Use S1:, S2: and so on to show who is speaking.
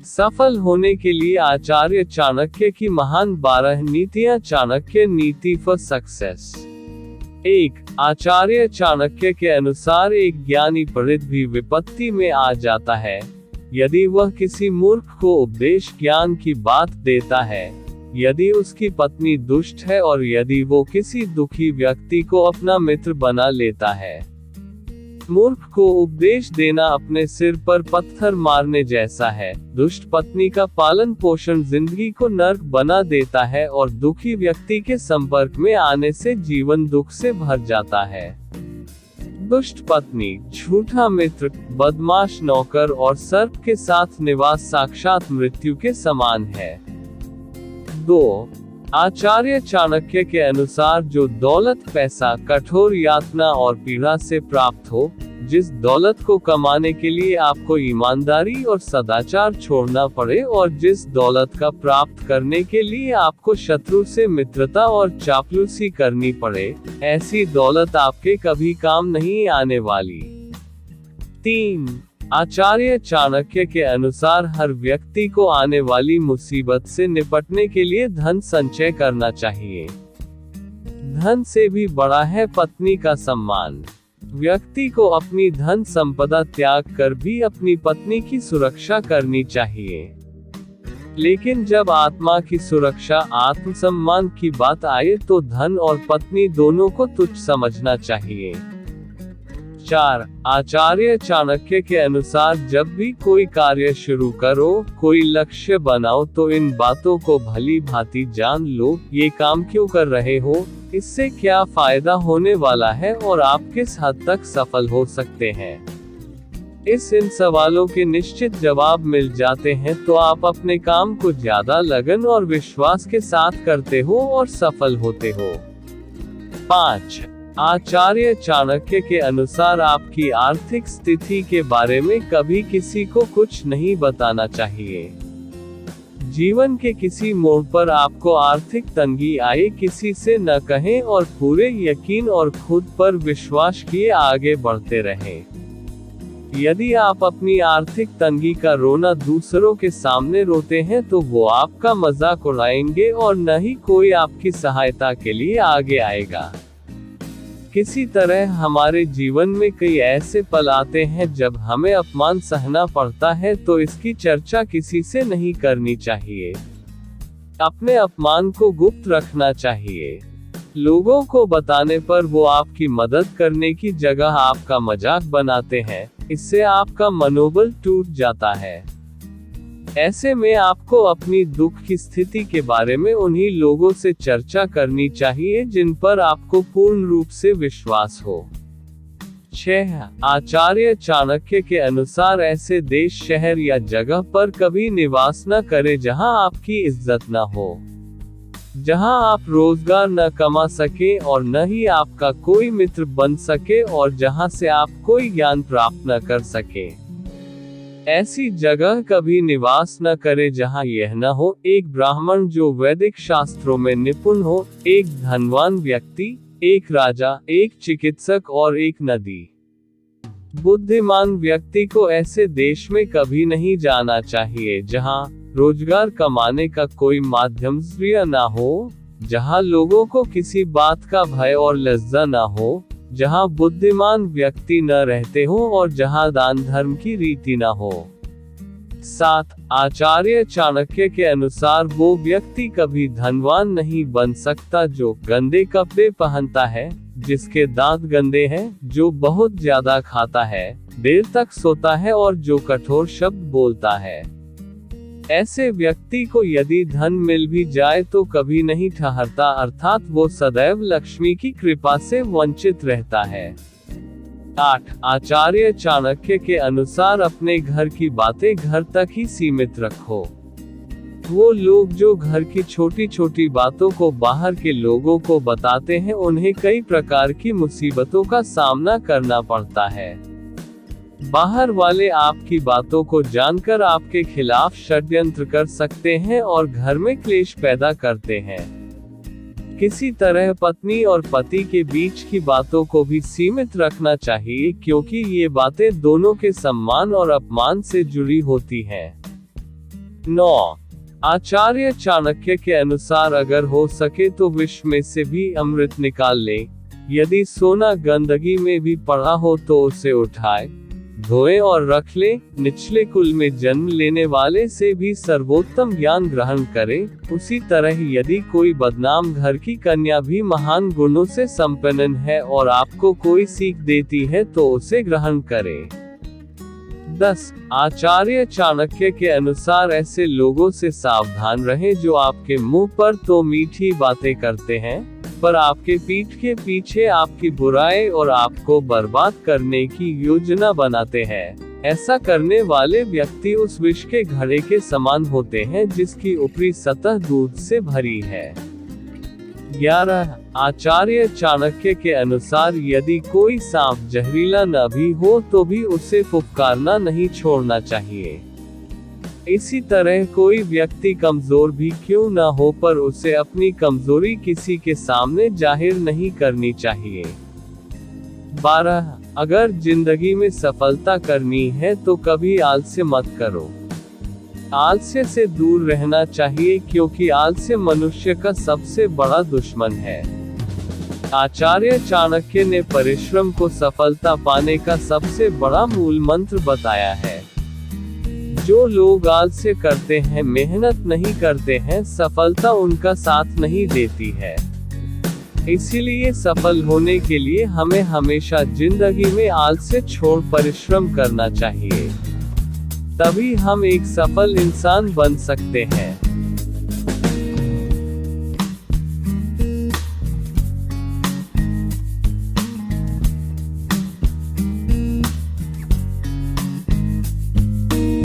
S1: सफल होने के लिए आचार्य चाणक्य की महान 12 नीतियां। चाणक्य नीति फॉर सक्सेस। 1. आचार्य चाणक्य के अनुसार एक ज्ञानी पंडित भी विपत्ति में आ जाता है यदि वह किसी मूर्ख को उपदेश ज्ञान की बात देता है, यदि उसकी पत्नी दुष्ट है और यदि वो किसी दुखी व्यक्ति को अपना मित्र बना लेता है। मूर्ख को उपदेश देना अपने सिर पर पत्थर मारने जैसा है। दुष्ट पत्नी का पालन पोषण जिंदगी को नर्क बना देता है और दुखी व्यक्ति के संपर्क में आने से जीवन दुख से भर जाता है। दुष्ट पत्नी, झूठा मित्र, बदमाश नौकर और सर्प के साथ निवास साक्षात मृत्यु के समान है। 2. आचार्य चाणक्य के अनुसार जो दौलत, पैसा, कठोर यातना और पीड़ा से प्राप्त हो, जिस दौलत को कमाने के लिए आपको ईमानदारी और सदाचार छोड़ना पड़े और जिस दौलत का प्राप्त करने के लिए आपको शत्रु से मित्रता और चापलूसी करनी पड़े, ऐसी दौलत आपके कभी काम नहीं आने वाली। 3. आचार्य चाणक्य के अनुसार हर व्यक्ति को आने वाली मुसीबत से निपटने के लिए धन संचय करना चाहिए। धन से भी बड़ा है पत्नी का सम्मान। व्यक्ति को अपनी धन संपदा त्याग कर भी अपनी पत्नी की सुरक्षा करनी चाहिए। लेकिन जब आत्मा की सुरक्षा, आत्मसम्मान की बात आए तो धन और पत्नी दोनों को तुच्छ समझना चाहिए। 4. आचार्य चाणक्य के अनुसार जब भी कोई कार्य शुरू करो, कोई लक्ष्य बनाओ तो इन बातों को भली भांति जान लो। ये काम क्यों कर रहे हो, इससे क्या फायदा होने वाला है और आप किस हद तक सफल हो सकते हैं। इन सवालों के निश्चित जवाब मिल जाते हैं तो आप अपने काम को ज्यादा लगन और विश्वास के साथ करते हो और सफल होते हो। 5. आचार्य चाणक्य के अनुसार आपकी आर्थिक स्थिति के बारे में कभी किसी को कुछ नहीं बताना चाहिए। जीवन के किसी मोड़ पर आपको आर्थिक तंगी आए, किसी से न कहें और पूरे यकीन और खुद पर विश्वास किए आगे बढ़ते रहें। यदि आप अपनी आर्थिक तंगी का रोना दूसरों के सामने रोते हैं तो वो आपका मजाक उड़ाएंगे और न ही कोई आपकी सहायता के लिए आगे आएगा। किसी तरह हमारे जीवन में कई ऐसे पल आते हैं जब हमें अपमान सहना पड़ता है तो इसकी चर्चा किसी से नहीं करनी चाहिए। अपने अपमान को गुप्त रखना चाहिए। लोगों को बताने पर वो आपकी मदद करने की जगह आपका मजाक बनाते हैं, इससे आपका मनोबल टूट जाता है। ऐसे में आपको अपनी दुख की स्थिति के बारे में उन्हीं लोगों से चर्चा करनी चाहिए जिन पर आपको पूर्ण रूप से विश्वास हो। 6. आचार्य चाणक्य के अनुसार ऐसे देश, शहर या जगह पर कभी निवास न करें जहां आपकी इज्जत न हो, जहां आप रोजगार न कमा सके और न ही आपका कोई मित्र बन सके और जहां से आप कोई ज्ञान प्राप्त न कर सके। ऐसी जगह कभी निवास न करे जहां यह न हो एक ब्राह्मण जो वैदिक शास्त्रों में निपुण हो, एक धनवान व्यक्ति, एक राजा, एक चिकित्सक और एक नदी। बुद्धिमान व्यक्ति को ऐसे देश में कभी नहीं जाना चाहिए जहां रोजगार कमाने का कोई माध्यम न हो, जहां लोगों को किसी बात का भय और लज्जा न हो, जहां बुद्धिमान व्यक्ति न रहते हो और जहां दान धर्म की रीति न हो। 7. आचार्य चाणक्य के अनुसार वो व्यक्ति कभी धनवान नहीं बन सकता जो गंदे कपड़े पहनता है, जिसके दांत गंदे हैं, जो बहुत ज्यादा खाता है, देर तक सोता है और जो कठोर शब्द बोलता है। ऐसे व्यक्ति को यदि धन मिल भी जाए तो कभी नहीं ठहरता, अर्थात वो सदैव लक्ष्मी की कृपा से वंचित रहता है। 8. आचार्य चाणक्य के अनुसार अपने घर की बातें घर तक ही सीमित रखो। वो लोग जो घर की छोटी छोटी बातों को बाहर के लोगों को बताते हैं उन्हें कई प्रकार की मुसीबतों का सामना करना पड़ता है। बाहर वाले आपकी बातों को जानकर आपके खिलाफ षड्यंत्र कर सकते हैं और घर में क्लेश पैदा करते हैं। किसी तरह पत्नी और पति के बीच की बातों को भी सीमित रखना चाहिए क्योंकि ये बातें दोनों के सम्मान और अपमान से जुड़ी होती हैं। 9. आचार्य चाणक्य के अनुसार अगर हो सके तो विष में से भी अमृत निकाल लें। यदि सोना गंदगी में भी पड़ा हो तो उसे उठाए, धोए और रख ले। निचले कुल में जन्म लेने वाले से भी सर्वोत्तम ज्ञान ग्रहण करें। उसी तरह यदि कोई बदनाम घर की कन्या भी महान गुणों से संपन्न है और आपको कोई सीख देती है तो उसे ग्रहण करें। 10. आचार्य चाणक्य के अनुसार ऐसे लोगों से सावधान रहें जो आपके मुंह पर तो मीठी बातें करते हैं, पर आपके पीठ के पीछे आपकी बुराई और आपको बर्बाद करने की योजना बनाते हैं। ऐसा करने वाले व्यक्ति उस विष के घड़े के समान होते हैं जिसकी ऊपरी सतह दूध से भरी है। 11. आचार्य चाणक्य के अनुसार यदि कोई सांप जहरीला न भी हो तो भी उसे फुफकारना नहीं छोड़ना चाहिए। इसी तरह कोई व्यक्ति कमजोर भी क्यों न हो पर उसे अपनी कमजोरी किसी के सामने जाहिर नहीं करनी चाहिए। 12. अगर जिंदगी में सफलता करनी है तो कभी आलस्य मत करो। आलस्य से दूर रहना चाहिए क्योंकि आलस्य मनुष्य का सबसे बड़ा दुश्मन है। आचार्य चाणक्य ने परिश्रम को सफलता पाने का सबसे बड़ा मूल मंत्र बताया है। जो लोग आलस्य करते हैं, मेहनत नहीं करते हैं, सफलता उनका साथ नहीं देती है। इसीलिए सफल होने के लिए हमें हमेशा जिंदगी में आलस्य छोड़ परिश्रम करना चाहिए। तभी हम एक सफल इंसान बन सकते हैं।